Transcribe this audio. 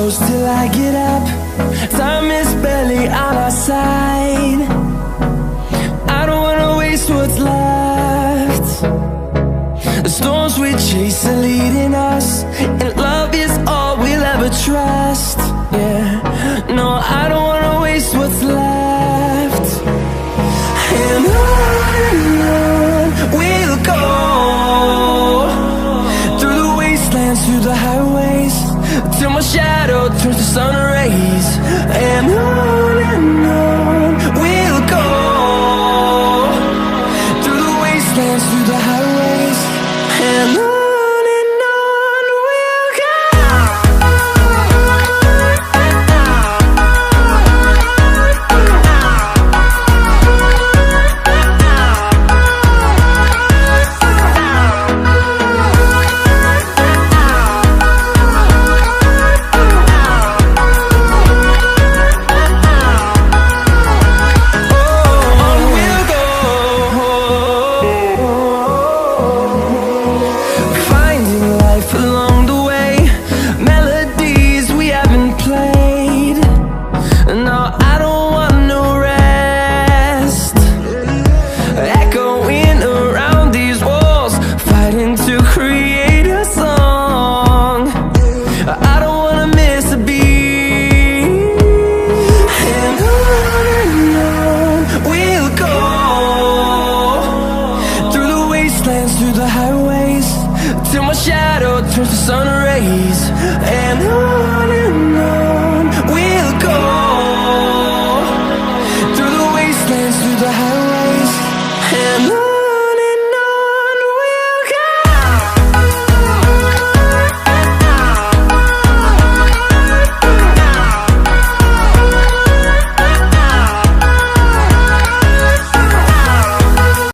close till I get up. Time is barely on our side. I don't wanna waste what's left. The storms we chase are leading us, and love is all we'll ever trust. Yeah, no, I don't wanna waste what's left. And on we'll go, through the wastelands, through the highways, till my shadow turns to sun rays. And on we'll go, through the wastelands, through the highways, and on we'll go. Through the highways, till my shadow turns to sun rays. And on